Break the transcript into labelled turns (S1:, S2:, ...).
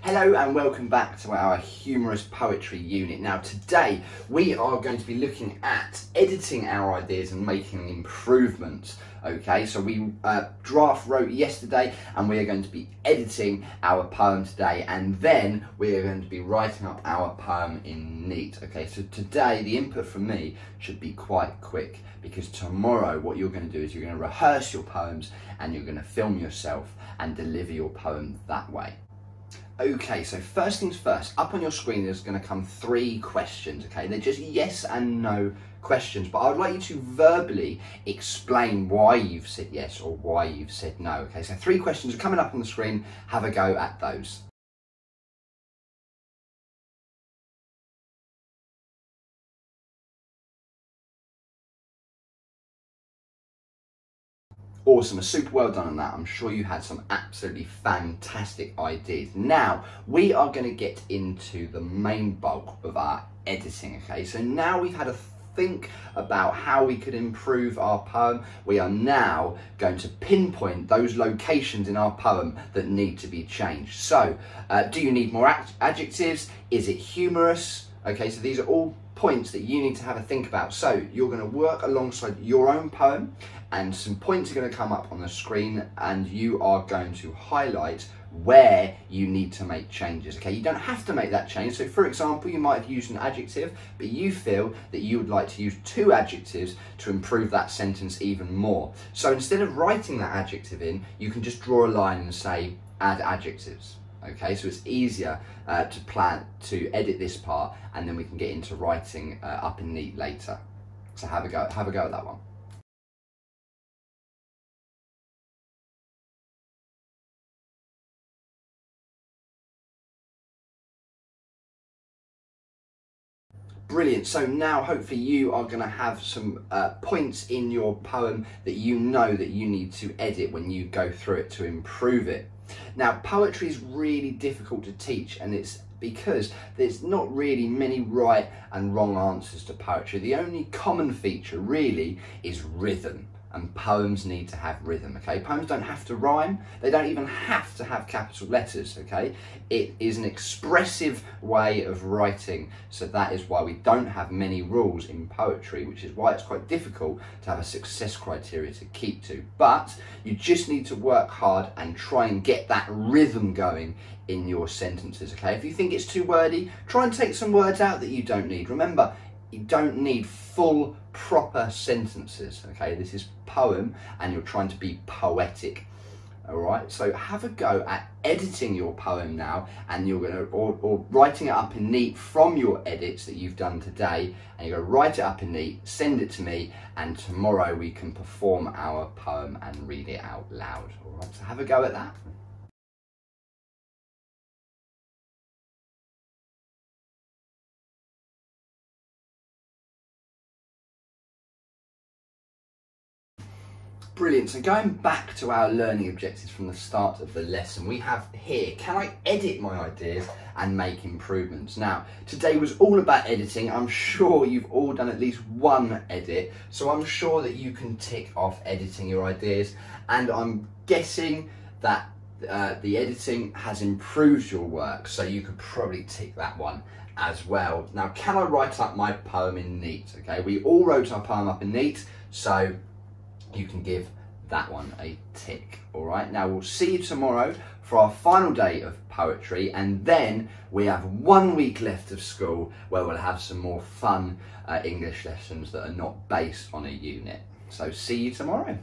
S1: Hello and welcome back to our humorous poetry unit. Now today we are going to be looking at editing our ideas and making improvements. Okay, so we draft wrote yesterday and we are going to be editing our poem today, and then we are going to be writing up our poem in neat. Okay, so today the input from me should be quite quick, because tomorrow what you're going to do is you're going to rehearse your poems and you're going to film yourself and deliver your poem that way. Okay, so first things first, up on your screen there's going to come 3 questions, okay? They're just yes and no questions, but I would like you to verbally explain why you've said yes or why you've said no, okay? So 3 questions are coming up on the screen, have a go at those. Awesome, super well done on that. I'm sure you had some absolutely fantastic ideas. Now, we are going to get into the main bulk of our editing, okay? So now we've had a think about how we could improve our poem. We are now going to pinpoint those locations in our poem that need to be changed. So, do you need more adjectives? Is it humorous? Okay, so these are all points that you need to have a think about. So you're going to work alongside your own poem, and some points are going to come up on the screen, and you are going to highlight where you need to make changes. Okay, you don't have to make that change. So for example, you might have used an adjective, but you feel that you would like to use 2 adjectives to improve that sentence even more. So instead of writing that adjective in, you can just draw a line and say add adjectives. Okay, so it's easier to edit this part, and then we can get into writing up in neat later. So have a go at that one. Brilliant. So now hopefully you are going to have some points in your poem that you know that you need to edit when you go through it to improve it. Now, poetry is really difficult to teach, and it's because there's not really many right and wrong answers to poetry. The only common feature really is rhythm, and poems need to have rhythm, okay? Poems don't have to rhyme, they don't even have to have capital letters, okay? It is an expressive way of writing, so that is why we don't have many rules in poetry, which is why it's quite difficult to have a success criteria to keep to. But you just need to work hard and try and get that rhythm going in your sentences, okay? If you think it's too wordy, try and take some words out that you don't need. Remember, you don't need full, proper sentences, okay? This is poem and you're trying to be poetic, all right? So have a go at editing your poem now, and you're gonna, or writing it up in neat from your edits that you've done today, and you're gonna write it up in neat, send it to me, and tomorrow we can perform our poem and read it out loud, all right? So have a go at that. Brilliant, so going back to our learning objectives from the start of the lesson, we have here, can I edit my ideas and make improvements? Now, today was all about editing. I'm sure you've all done at least one edit, so I'm sure that you can tick off editing your ideas, and I'm guessing that the editing has improved your work, so you could probably tick that one as well. Now, can I write up my poem in neat? Okay, we all wrote our poem up in neat, so you can give that one a tick. All right, now we'll see you tomorrow for our final day of poetry, and then we have 1 week left of school where we'll have some more fun English lessons that are not based on a unit. So see you tomorrow.